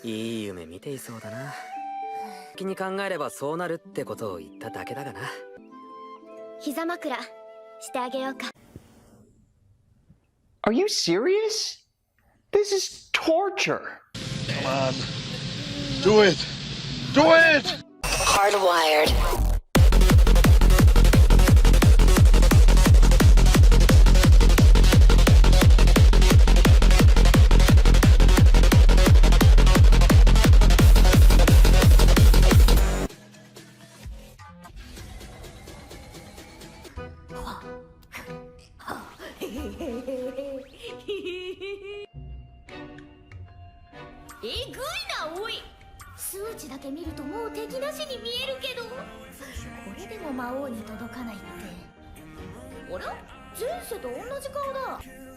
いい夢見ていそうだな。気に考えればそうなるってことを言っただけだがな。膝枕してあげようか。Are you serious? This is torture. Come on. Do it! Do it! Hardwired.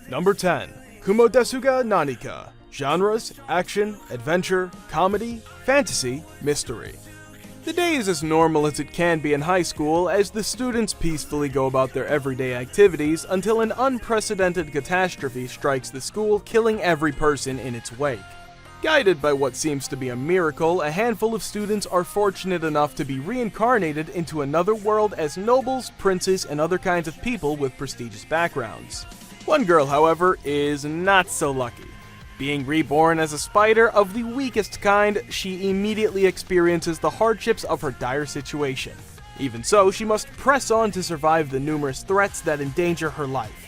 Number 10. Kumodesuga Nanika. Genres: action, adventure, comedy, fantasy, mystery. The day is as normal as it can be in high school as the students peacefully go about their everyday activities until an unprecedented catastrophe strikes the school, killing every person in its wake. Guided by what seems to be a miracle, a handful of students are fortunate enough to be reincarnated into another world as nobles, princes, and other kinds of people with prestigious backgrounds. One girl, however, is not so lucky. Being reborn as a spider of the weakest kind, she immediately experiences the hardships of her dire situation. Even so, she must press on to survive the numerous threats that endanger her life.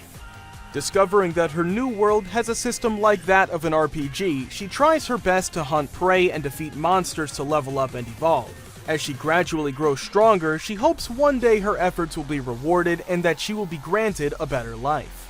Discovering that her new world has a system like that of an RPG, she tries her best to hunt prey and defeat monsters to level up and evolve. As she gradually grows stronger, she hopes one day her efforts will be rewarded and that she will be granted a better life.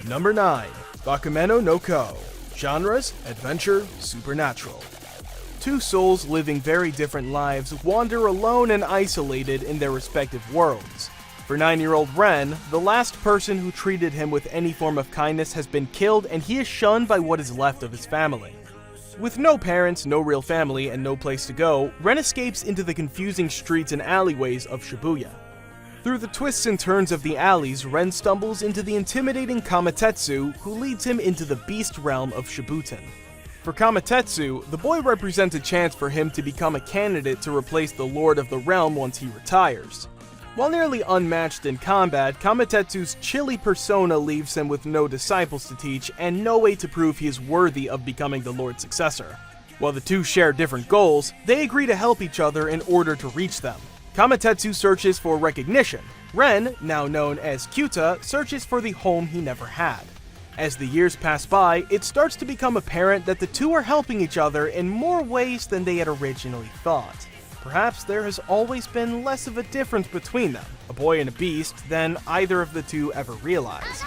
Number 9. Bakumeno no Ko. Genres: adventure, supernatural. Two souls living very different lives wander alone and isolated in their respective worlds. For 9-year-old Ren, the last person who treated him with any form of kindness has been killed and he is shunned by what is left of his family. With no parents, no real family, and no place to go, Ren escapes into the confusing streets and alleyways of Shibuya. Through the twists and turns of the alleys, Ren stumbles into the intimidating Kamatetsu, who leads him into the beast realm of Shibutan. For Kamatetsu, the boy represents a chance for him to become a candidate to replace the Lord of the Realm once he retires. While nearly unmatched in combat, Kamatetsu's chilly persona leaves him with no disciples to teach and no way to prove he is worthy of becoming the Lord's successor. While the two share different goals, they agree to help each other in order to reach them. Kamatetsu searches for recognition. Ren, now known as Kyuta, searches for the home he never had. As the years pass by, it starts to become apparent that the two are helping each other in more ways than they had originally thought. Perhaps there has always been less of a difference between them, a boy and a beast, than either of the two ever realized.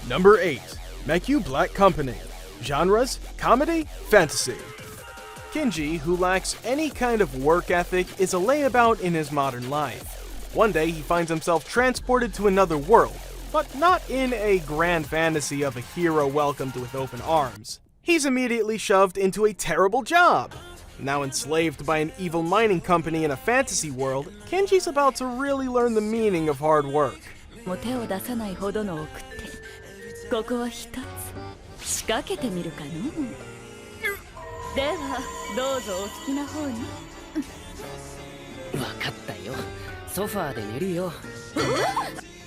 Number 8. Mekyu Black Company. Genres: comedy, fantasy. Kinji, who lacks any kind of work ethic, is a layabout in his modern life. One day he finds himself transported to another world, but not in a grand fantasy of a hero welcomed with open arms. He's immediately shoved into a terrible job. Now enslaved by an evil mining company in a fantasy world, Kinji's about to really learn the meaning of hard work.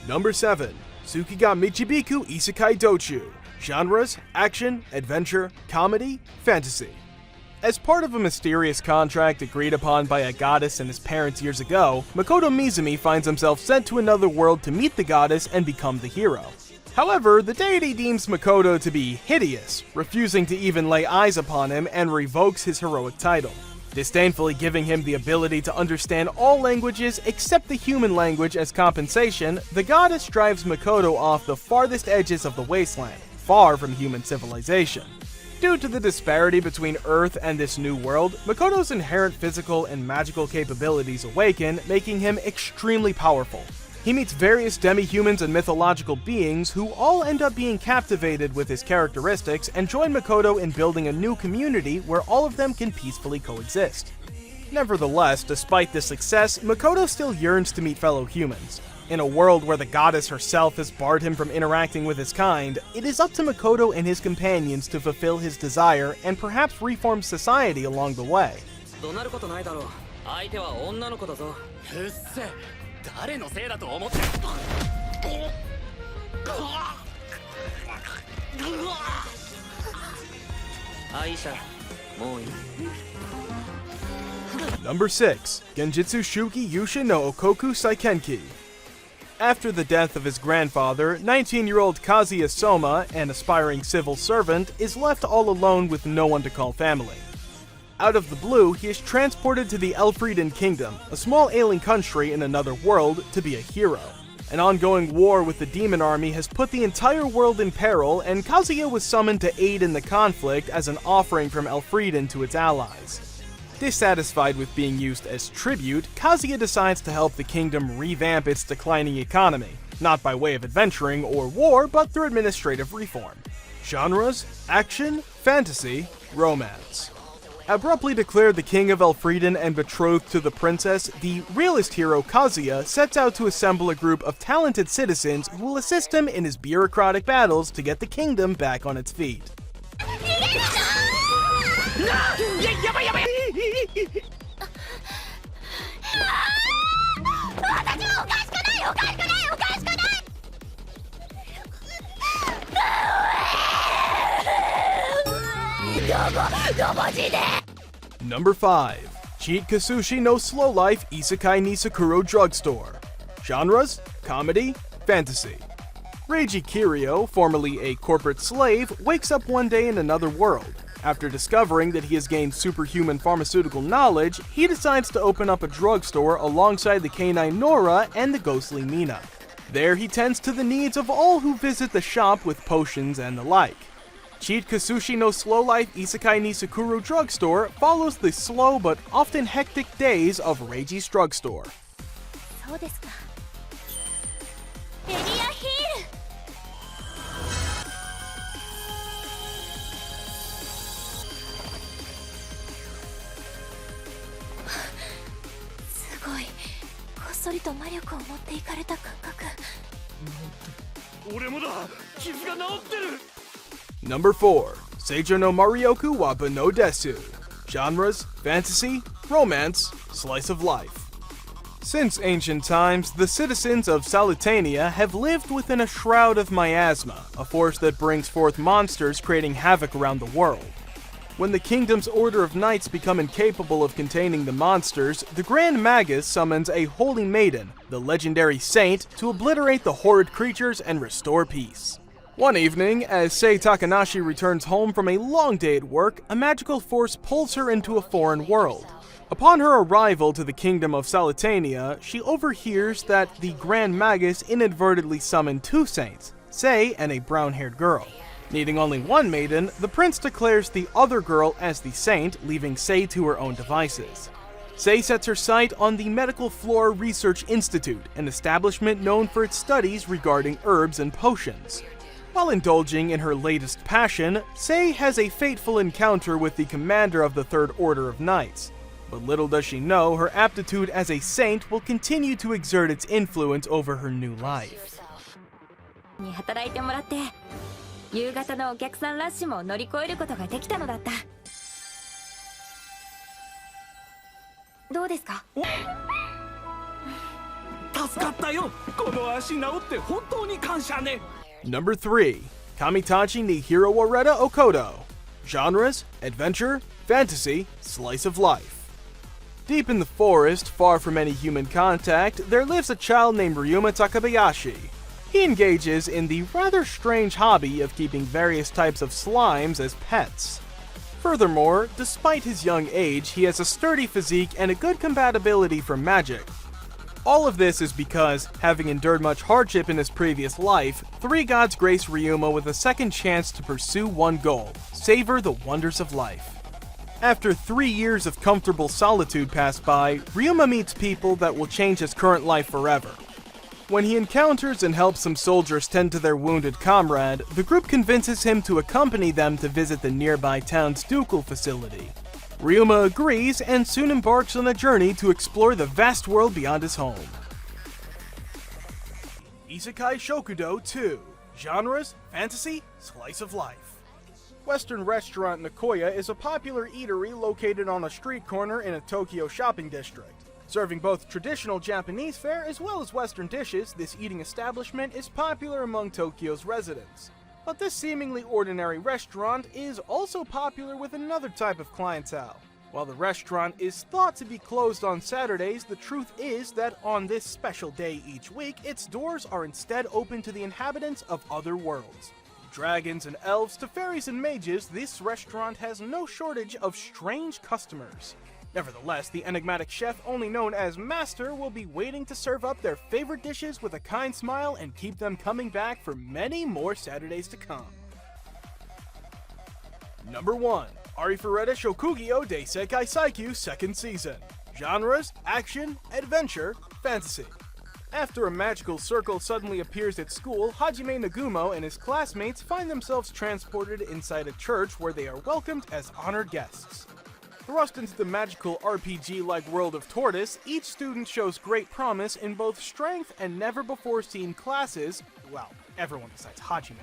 Number 7. Tsukiga Michibiku Isekai Dochu. Genres: action, adventure, comedy, fantasy. As part of a mysterious contract agreed upon by a goddess and his parents years ago, Makoto Mizumi finds himself sent to another world to meet the goddess and become the hero. However, the deity deems Makoto to be hideous, refusing to even lay eyes upon him and revokes his heroic title. Disdainfully giving him the ability to understand all languages except the human language as compensation, the goddess drives Makoto off the farthest edges of the wasteland, far from human civilization. Due to the disparity between Earth and this new world, Makoto's inherent physical and magical capabilities awaken, making him extremely powerful. He meets various demi-humans and mythological beings who all end up being captivated with his characteristics and join Makoto in building a new community where all of them can peacefully coexist. Nevertheless, despite this success, Makoto still yearns to meet fellow humans. In a world where the goddess herself has barred him from interacting with his kind, it is up to Makoto and his companions to fulfill his desire and perhaps reform society along the way. 怒鳴ることないだろう。相手は女の子だぞ。うっせえ、誰のせいだと思って。アイシャ、もういい。Number 6. Genjutsu Shuki Yusha no Okoku Saikenki. After the death of his grandfather, 19-year-old Kazuya Soma, an aspiring civil servant, is left all alone with no one to call family. Out of the blue, he is transported to the Elfrieden Kingdom, a small alien country in another world, to be a hero. An ongoing war with the demon army has put the entire world in peril, and Kazuya was summoned to aid in the conflict as an offering from Elfrieden to its allies. Dissatisfied with being used as tribute, Kazuya decides to help the kingdom revamp its declining economy, not by way of adventuring or war, but through administrative reform. Genres: action, fantasy, romance. Abruptly declared the king of Elfrieden and betrothed to the princess, the realist hero Kazuya sets out to assemble a group of talented citizens who will assist him in his bureaucratic battles to get the kingdom back on its feet. Number 5. Cheat Kasushi no Slow Life Isekai Nisakuro Drugstore. Genres: comedy, fantasy. Reiji Kirio, formerly a corporate slave, wakes up one day in another world. After discovering that he has gained superhuman pharmaceutical knowledge, he decides to open up a drugstore alongside the canine Nora and the ghostly Mina. There he tends to the needs of all who visit the shop with potions and the like. Cheat Kasushi no Slow Life Isekai Nisakuro Drugstore follows the slow but often hectic days of Reiji's drugstore. そうですか。エリアヒール。すごい。こっそりと魔力を持っていかれた感覚。俺もだ、傷が治ってる。 Number 4. Seijo no Marioku wa no Desu. Genres: fantasy, romance, slice of life. Since ancient times, the citizens of Salutania have lived within a shroud of miasma, a force that brings forth monsters creating havoc around the world. When the kingdom's order of knights become incapable of containing the monsters, the Grand Magus summons a holy maiden, the legendary saint, to obliterate the horrid creatures and restore peace. One evening, as Sei Takanashi returns home from a long day at work, a magical force pulls her into a foreign world. Upon her arrival to the kingdom of Salutania, she overhears that the Grand Magus inadvertently summoned two saints, Sei and a brown-haired girl. Needing only one maiden, the prince declares the other girl as the saint, leaving Sei to her own devices. Sei sets her sight on the Medical Flora Research Institute, an establishment known for its studies regarding herbs and potions. While indulging in her latest passion, Sei has a fateful encounter with the commander of the Third Order of Knights. But little does she know, her aptitude as a saint will continue to exert its influence over her new life. に働いてもらって、夕方のお客さんラッシュも乗り越えることができたのだった。どうですか？助かったよ。この足治って本当に感謝ね。 Number 3. Kamitachi ni Hiro wa Reta Okoto. Genres: adventure, fantasy, slice of life. Deep in the forest, far from any human contact, there lives a child named Ryuma Takabayashi. He engages in the rather strange hobby of keeping various types of slimes as pets. Furthermore, despite his young age, he has a sturdy physique and a good compatibility for magic. All of this is because, having endured much hardship in his previous life, three gods grace Ryuma with a second chance to pursue one goal: savor the wonders of life. After 3 years of comfortable solitude pass by, Ryuma meets people that will change his current life forever. When he encounters and helps some soldiers tend to their wounded comrade, the group convinces him to accompany them to visit the nearby town's ducal facility. Ryuma agrees and soon embarks on a journey to explore the vast world beyond his home. Isekai Shokudo 2. Genres: Fantasy, Slice of Life. Western restaurant Nakoya is a popular eatery located on a street corner in a Tokyo shopping district. Serving both traditional Japanese fare as well as Western dishes, this eating establishment is popular among Tokyo's residents. But this seemingly ordinary restaurant is also popular with another type of clientele. While the restaurant is thought to be closed on Saturdays, the truth is that on this special day each week, its doors are instead open to the inhabitants of other worlds. Dragons and elves to fairies and mages, this restaurant has no shortage of strange customers. Nevertheless, the enigmatic chef, only known as Master, will be waiting to serve up their favorite dishes with a kind smile and keep them coming back for many more Saturdays to come. Number 1. Arifureta Shokugyo de Sekai Saikyu 2nd Season. Genres: Action, Adventure, Fantasy. After a magical circle suddenly appears at school, Hajime Nagumo and his classmates find themselves transported inside a church where they are welcomed as honored guests. Thrust into the magical RPG-like world of Tortoise, each student shows great promise in both strength and never-before-seen classes, well, everyone besides Hajime.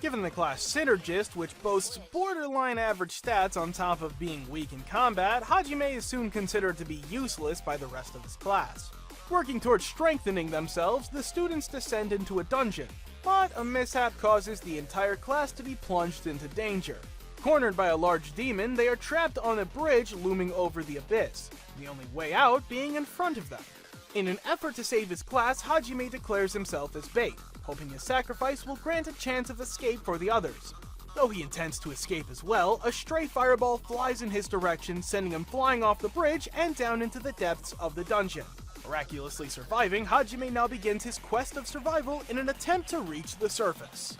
Given the class Synergist, which boasts borderline average stats on top of being weak in combat, Hajime is soon considered to be useless by the rest of his class. Working towards strengthening themselves, the students descend into a dungeon, but a mishap causes the entire class to be plunged into danger. Cornered by a large demon, they are trapped on a bridge looming over the abyss, the only way out being in front of them. In an effort to save his class, Hajime declares himself as bait, hoping his sacrifice will grant a chance of escape for the others. Though he intends to escape as well, a stray fireball flies in his direction, sending him flying off the bridge and down into the depths of the dungeon. Miraculously surviving, Hajime now begins his quest of survival in an attempt to reach the surface.